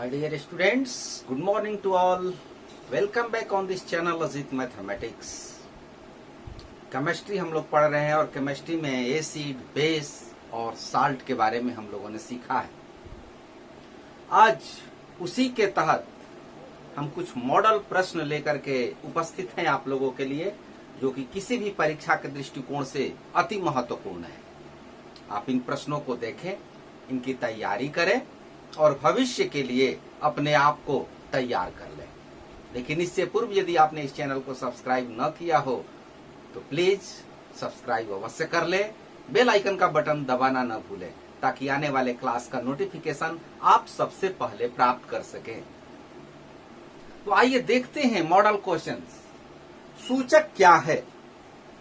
My dear students, good morning to all. Welcome back on this channel Azit Mathematics. Chemistry हम लोग पढ़ रहे हैं और केमिस्ट्री में एसिड, बेस और साल्ट के बारे में हम लोगों ने सीखा है। आज उसी के तहत हम कुछ मॉडल प्रश्न लेकर के उपस्थित हैं आप लोगों के लिए, जो कि किसी भी परीक्षा के दृष्टिकोण से अति महत्वपूर्ण है। आप इन प्रश्नों को देखें, इनकी तैयारी करें और भविष्य के लिए अपने आप को तैयार कर लें। लेकिन इससे पूर्व यदि आपने इस चैनल को सब्सक्राइब न किया हो तो प्लीज सब्सक्राइब अवश्य कर ले, बेल आइकन का बटन दबाना न भूलें ताकि आने वाले क्लास का नोटिफिकेशन आप सबसे पहले प्राप्त कर सकें। तो आइए देखते हैं मॉडल क्वेश्चंस। सूचक क्या है?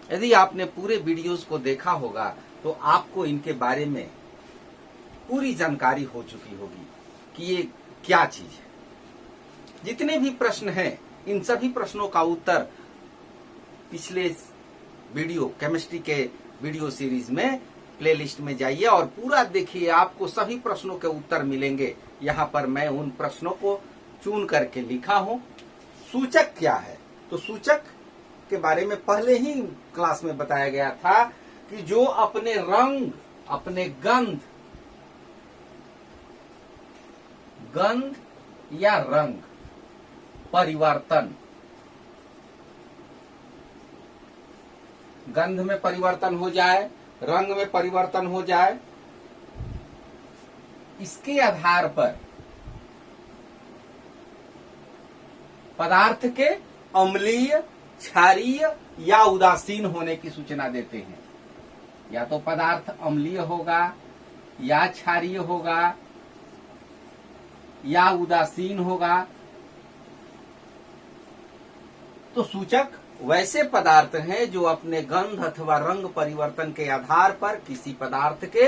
यदि आपने पूरे वीडियोस को देखा होगा तो आपको इनके बारे में पूरी जानकारी हो चुकी होगी कि ये क्या चीज है। जितने भी प्रश्न हैं, इन सभी प्रश्नों का उत्तर पिछले वीडियो केमिस्ट्री के वीडियो सीरीज में प्लेलिस्ट में जाइए और पूरा देखिए, आपको सभी प्रश्नों के उत्तर मिलेंगे। यहाँ पर मैं उन प्रश्नों को चुन करके लिखा हूं। सूचक क्या है? तो सूचक के बारे में पहले ही क्लास में बताया गया था कि जो अपने रंग, अपने गंध या रंग परिवर्तन, गंध में परिवर्तन हो जाए, रंग में परिवर्तन हो जाए, इसके आधार पर पदार्थ के अम्लीय, क्षारीय या उदासीन होने की सूचना देते हैं। या तो पदार्थ अम्लीय होगा या क्षारीय होगा या उदासीन होगा। तो सूचक वैसे पदार्थ हैं जो अपने गंध अथवा रंग परिवर्तन के आधार पर किसी पदार्थ के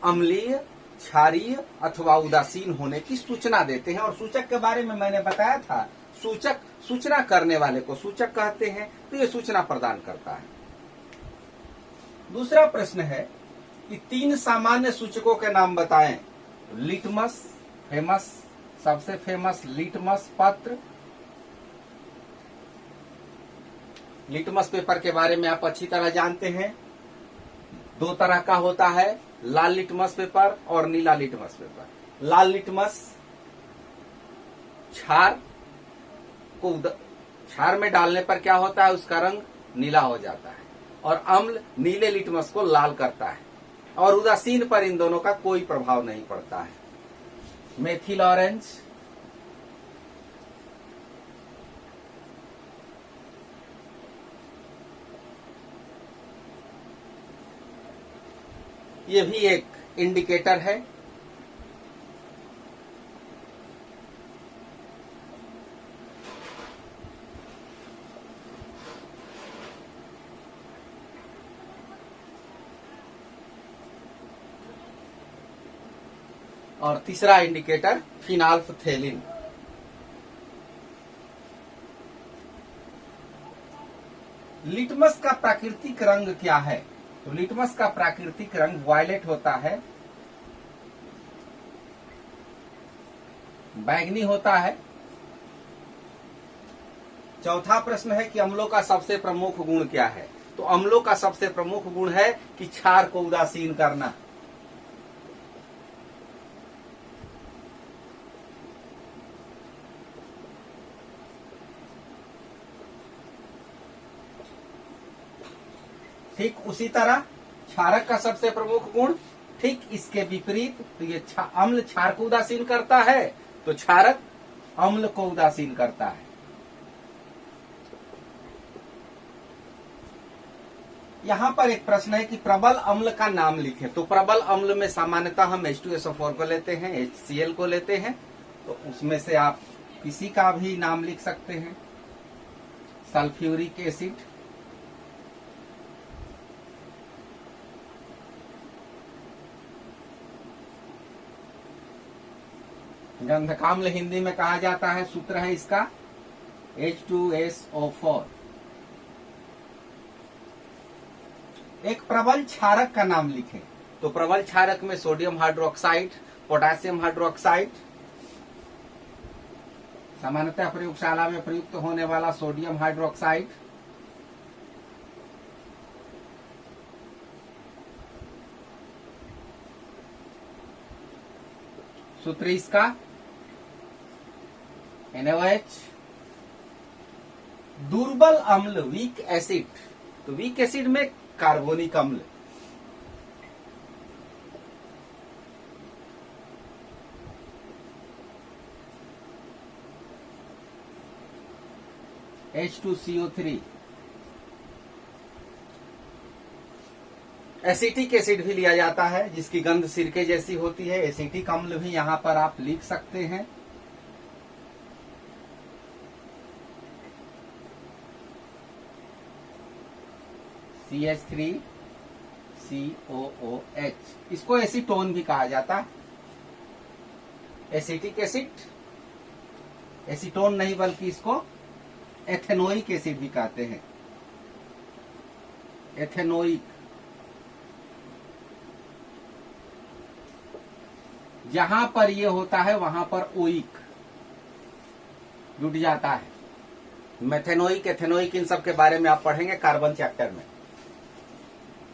अम्लीय, क्षारीय अथवा उदासीन होने की सूचना देते हैं। और सूचक के बारे में मैंने बताया था, सूचक सूचना करने वाले को सूचक कहते हैं। तो ये सूचना प्रदान करता है। दूसरा प्रश्न है कि 3 सामान्य सूचकों के नाम बताएं। लिटमस, फेमस, सबसे फेमस लिटमस पत्र। लिटमस पेपर के बारे में आप अच्छी तरह जानते हैं। 2 तरह का होता है, लाल लिटमस पेपर और नीला लिटमस पेपर। लाल लिटमस क्षार में डालने पर क्या होता है, उसका रंग नीला हो जाता है, और अम्ल नीले लिटमस को लाल करता है, और उदासीन पर इन दोनों का कोई प्रभाव नहीं पड़ता है। मेथिल ऑरेंज, ये भी एक इंडिकेटर है। और तीसरा इंडिकेटर फिनाल्फथेलिन। लिटमस का प्राकृतिक रंग क्या है? तो लिटमस का प्राकृतिक रंग वायलेट होता है, बैंगनी होता है। चौथा प्रश्न है कि अम्लों का सबसे प्रमुख गुण क्या है? तो अम्लों का सबसे प्रमुख गुण है कि क्षार को उदासीन करना। ठीक उसी तरह क्षारक का सबसे प्रमुख गुण ठीक इसके विपरीत। तो ये अम्ल क्षार को उदासीन करता है, तो क्षारक अम्ल को उदासीन करता है। यहां पर एक प्रश्न है कि प्रबल अम्ल का नाम लिखें। तो प्रबल अम्ल में सामान्यतः हम H2SO4 को लेते हैं, HCl को लेते हैं। तो उसमें से आप किसी का भी नाम लिख सकते हैं। सल्फ्यूरिक एसिड, गंधकाम्ल हिंदी में कहा जाता है, सूत्र है इसका H2SO4। एक प्रबल क्षारक का नाम लिखें। तो प्रबल क्षारक में सोडियम हाइड्रोक्साइड, पोटेशियम हाइड्रोक्साइड, सामान्यतः प्रयोगशाला में प्रयुक्त होने वाला सोडियम हाइड्रोक्साइड सूत्र इसका NaOH। दुर्बल अम्ल वीक एसिड, तो वीक एसिड में कार्बोनिक अम्ल, H2CO3। एसिटिक एसिड भी लिया जाता है जिसकी गंध सिरके जैसी होती है, एसिटिक अम्ल भी यहां पर आप लिख सकते हैं। CH3COOH, इसको एसीटोन भी कहा जाता है। एसिटिक एसिड, एसीटोन नहीं बल्कि इसको एथेनोइक एसिड भी कहते हैं। एथेनोइक, जहां पर ये होता है वहां पर ओइक जुड़ जाता है। मेथेनोइक, एथेनोइक, इन सब के बारे में आप पढ़ेंगे कार्बन चैप्टर में।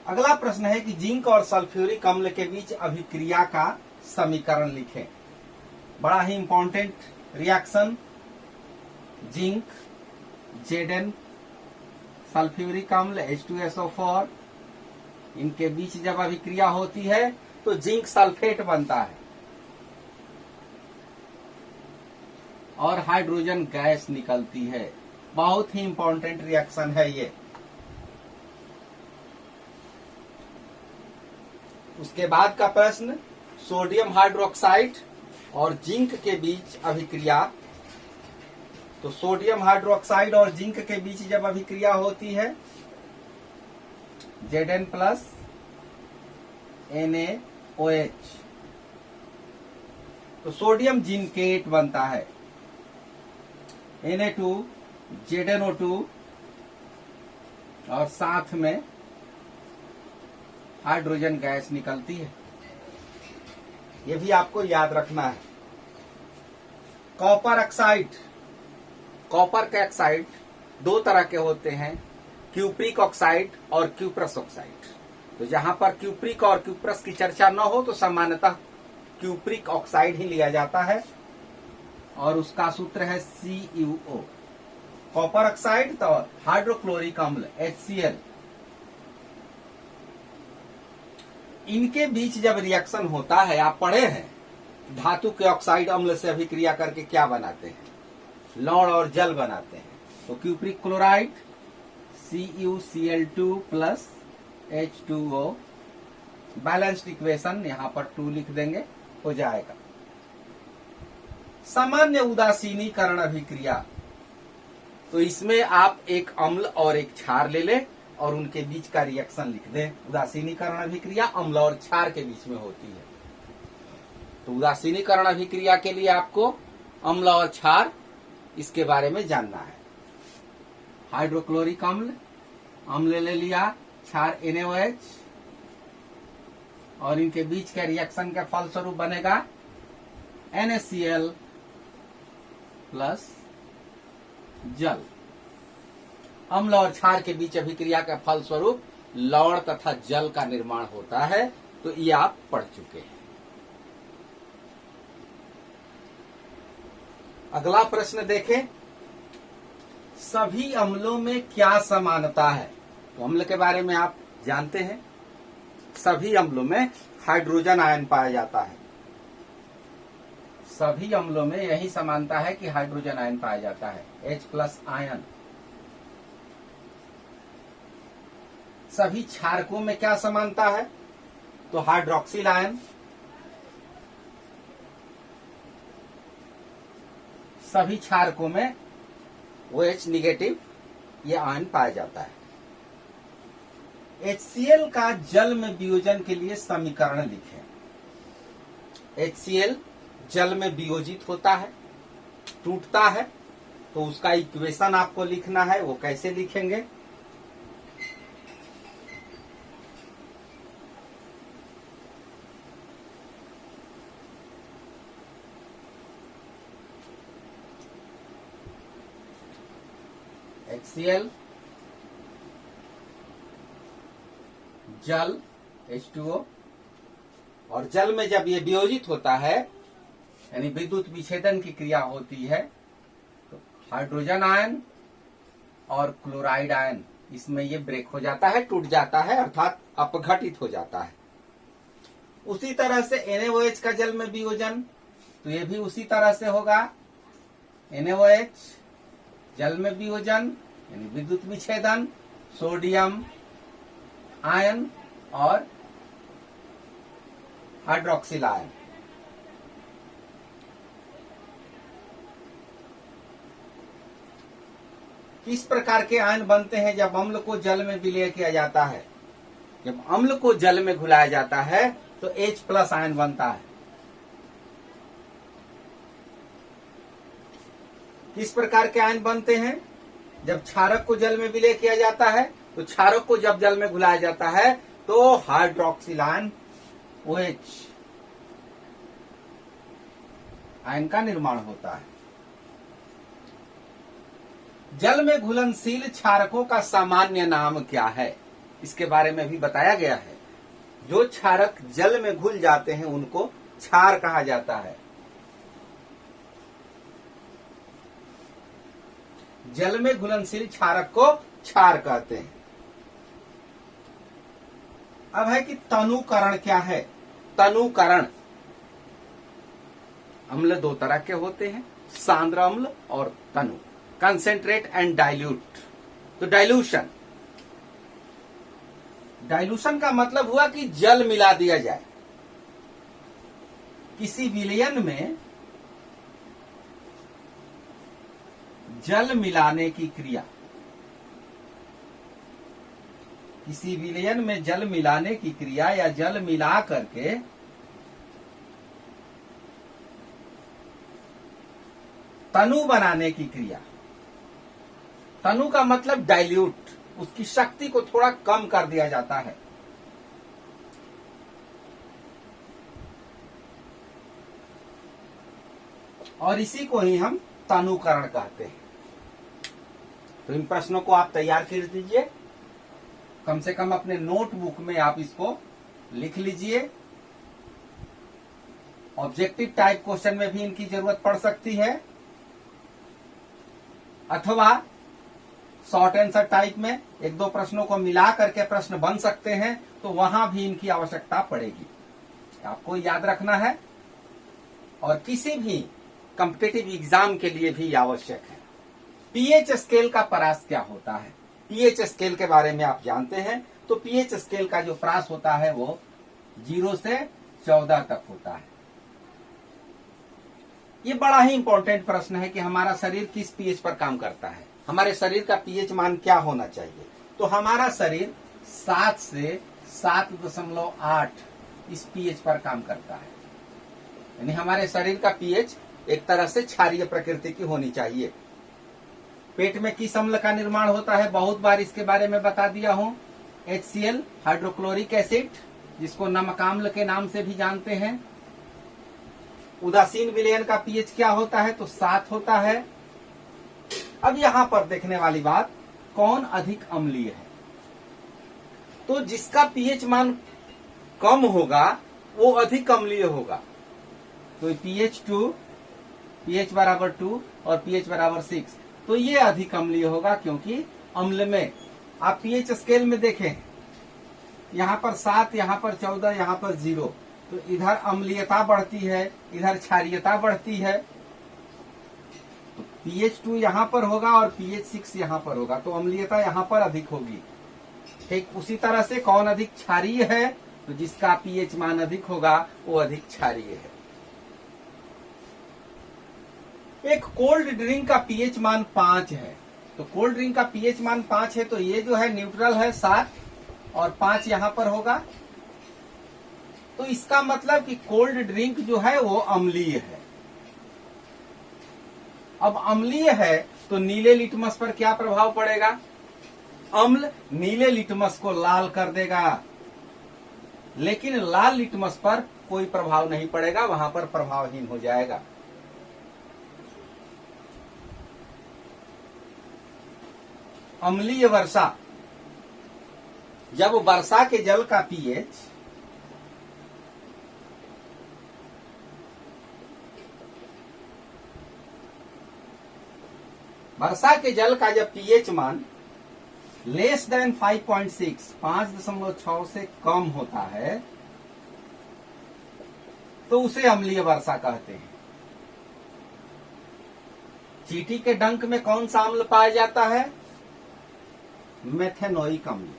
अगला प्रश्न है कि जिंक और सल्फ्यूरिक अम्ल के बीच अभिक्रिया का समीकरण लिखें। बड़ा ही important reaction, zinc Zn, sulphuric अम्ल H2SO4, इनके बीच जब अभिक्रिया होती है तो जिंक सल्फेट बनता है और हाइड्रोजन गैस निकलती है। बहुत ही इंपॉर्टेंट रिएक्शन है ये। उसके बाद का प्रश्न, सोडियम हाइड्रोक्साइड और जिंक के बीच अभिक्रिया। तो सोडियम हाइड्रोक्साइड और जिंक के बीच जब अभिक्रिया होती है Zn प्लस NaOH, तो सोडियम जिंकेट बनता है। Na2 ZnO2 और साथ में हाइड्रोजन गैस निकलती है। ये भी आपको याद रखना है। कॉपर ऑक्साइड, कॉपर के ऑक्साइड दो तरह के होते हैं, क्यूप्रिक ऑक्साइड और क्यूप्रस ऑक्साइड। तो जहां पर क्यूप्रिक और क्यूप्रस की चर्चा न हो तो सामान्यतः क्यूप्रिक ऑक्साइड ही लिया जाता है और उसका सूत्र है CuO। कॉपर ऑक्साइड तो हाइड्रोक्लोरिक अम्ल HCl, इनके बीच जब रिएक्शन होता है, आप पढ़े हैं धातु के ऑक्साइड अम्ल से अभिक्रिया करके क्या बनाते हैं, लौण और जल बनाते हैं। तो cupric chloride CuCl2 plus H2O, balanced equation यहां पर 2 लिख देंगे, हो जाएगा। सामान्य उदासीनीकरण अभिक्रिया, तो इसमें आप एक अम्ल और एक क्षार ले लें और उनके बीच का रिएक्शन लिख दें। उदासीनीकरण अभिक्रिया अम्ल और क्षार के बीच में होती है। तो उदासीनीकरण अभिक्रिया के लिए आपको अम्ल और क्षार इसके बारे में जानना है। हाइड्रोक्लोरिक अम्ल, अम्ल ले लिया, क्षार NaOH, और इनके बीच के रिएक्शन के फलस्वरूप बनेगा NaCl प्लस जल। अम्ल और क्षार के बीच अभिक्रिया के फलस्वरूप लवण तथा जल का निर्माण होता है। तो ये आप पढ़ चुके हैं। अगला प्रश्न देखें, सभी अम्लों में क्या समानता है। तो अम्ल के बारे में आप जानते हैं, सभी अम्लों में हाइड्रोजन आयन पाया जाता है। सभी अम्लों में यही समानता है कि हाइड्रोजन आयन पाया जाता है, H प्लस आयन। सभी क्षारकों में क्या समानता है, तो हाइड्रोक्सिल आयन। सभी क्षारकों में OH निगेटिव ये आयन पाया जाता है। HCl का जल में वियोजन के लिए समीकरण लिखें। HCl जल में वियोजित होता है, टूटता है, तो उसका इक्वेशन आपको लिखना है। वो कैसे लिखेंगे, HCl, जल H2O, और जल में जब ये वियोजित होता है यानी विद्युत विच्छेदन की क्रिया होती है तो हाइड्रोजन आयन और क्लोराइड आयन इसमें ये ब्रेक हो जाता है, टूट जाता है, अर्थात अपघटित हो जाता है। उसी तरह से NaOH का जल में वियोजन, तो ये भी उसी तरह से होगा। NaOH जल में वियोजन यानी विद्युत विच्छेदन, सोडियम आयन और हाइड्रोक्सिल आयन। किस प्रकार के आयन बनते हैं जब अम्ल को जल में विलय किया जाता है? जब अम्ल को जल में घुलाया जाता है तो H+ आयन बनता है। किस प्रकार के आयन बनते हैं? जब क्षारक को जल में विलय किया जाता है तो क्षारक को जब जल में घुलाया जाता है तो हाइड्रोक्सिल आयन OH आयन का निर्माण होता है। जल में घुलनशील क्षारकों का सामान्य नाम क्या है? इसके बारे में भी बताया गया है। जो क्षारक जल में घुल जाते हैं उनको क्षार कहा जाता है। जल में घुलनशील क्षारक को क्षार कहते हैं। अब है कि तनुकरण क्या है? तनुकरण, अम्ल दो तरह के होते हैं, सांद्र अम्ल और तनु, कंसेंट्रेट एंड डाइल्यूट। तो डाइल्यूशन, डाइल्यूशन का मतलब हुआ कि जल मिला दिया जाए। किसी विलयन में जल मिलाने की क्रिया, किसी विलयन में जल मिलाने की क्रिया या जल मिला करके तनु बनाने की क्रिया। तनु का मतलब डाइल्यूट, उसकी शक्ति को थोड़ा कम कर दिया जाता है। और इसी को ही हम तनुकरण कहते हैं। तो इन प्रश्नों को आप तैयार कर दीजिए, कम से कम अपने नोटबुक में आप इसको लिख लीजिए। ऑब्जेक्टिव टाइप क्वेश्चन में भी इनकी जरूरत पड़ सकती है, अथवा शॉर्ट आंसर टाइप में एक दो प्रश्नों को मिला करके प्रश्न बन सकते हैं, तो वहां भी इनकी आवश्यकता पड़ेगी। आपको याद रखना है और किसी भी कॉम्पिटिटिव एग्जाम के लिए भी आवश्यक है। पीएच स्केल का परास क्या होता है? पीएच स्केल के बारे में आप जानते हैं। तो पीएच स्केल का जो परास होता है वो 0 से 14 तक होता है। ये बड़ा ही इंपॉर्टेंट प्रश्न है कि हमारा शरीर किस पीएच पर काम करता है, हमारे शरीर का पीएच मान क्या होना चाहिए। तो हमारा शरीर 7 से 7.8 इस पीएच पर काम करता है। यानी हमारे शरीर का पीएच एक तरह से क्षारीय प्रकृति की होनी चाहिए। पेट में किस अम्ल का निर्माण होता है? बहुत बार इसके बारे में बता दिया हूं। HCl, हाइड्रोक्लोरिक एसिड, जिसको नमकाम्ल के नाम से भी जानते हैं। उदासीन विलयन का पीएच क्या होता है? तो 7 होता है। अब यहां पर देखने वाली बात, कौन अधिक अम्लीय है? तो जिसका पीएच मान कम होगा वो अधिक अम्लीय होगा। तो pH 2, pH बराबर 2 और pH बराबर 6, तो ये अधिक अम्लीय होगा, क्योंकि अम्ल में आप pH स्केल में देखें, यहां पर 7, यहां पर 14, यहां पर 0, तो इधर अम्लीयता बढ़ती है, इधर क्षारीयता बढ़ती है। तो pH 2 यहां पर होगा और pH 6 यहां पर होगा, तो अम्लीयता यहां पर अधिक होगी। ठीक उसी तरह से कौन अधिक क्षारीय है? तो जिसका pH मान अधिक होगा वो अधिक क्षारीय है। एक कोल्ड ड्रिंक का पीएच मान 5 है। तो कोल्ड ड्रिंक का पीएच मान 5 है, तो ये जो है न्यूट्रल है 7 और 5 यहां पर होगा। तो इसका मतलब कि कोल्ड ड्रिंक जो है वो अम्लीय है। अब अम्लीय है तो नीले लिटमस पर क्या प्रभाव पड़ेगा? अम्ल नीले लिटमस को लाल कर देगा, लेकिन लाल लिटमस पर कोई प्रभाव नहीं पड़ेगा, वहां पर प्रभावहीन हो जाएगा। अम्लीय वर्षा, जब वर्षा के जल का पीएच वर्षा के जल का जब पीएच मान लेस देन 5.6 5.6 से कम होता है तो उसे अम्लीय वर्षा कहते हैं। चींटी के डंक में कौन सा अम्ल पाया जाता है? मेथेनोइक अम्ल।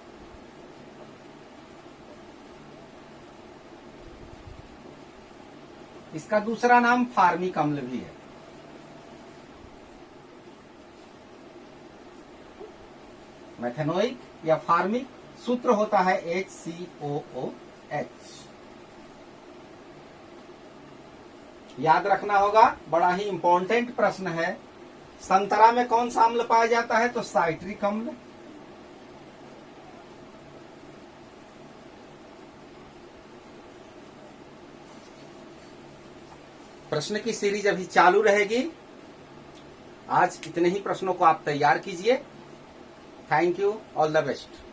इसका दूसरा नाम फार्मिक अम्ल भी है। मेथेनोइक या फार्मिक सूत्र होता है HCOOH। याद रखना होगा, बड़ा ही इंपॉर्टेंट प्रश्न है। संतरा में कौन सा अम्ल पाया जाता है? तो साइट्रिक अम्ल। प्रश्न की सीरीज अभी चालू रहेगी। आज इतने ही प्रश्नों को आप तैयार कीजिए। Thank you, all the best.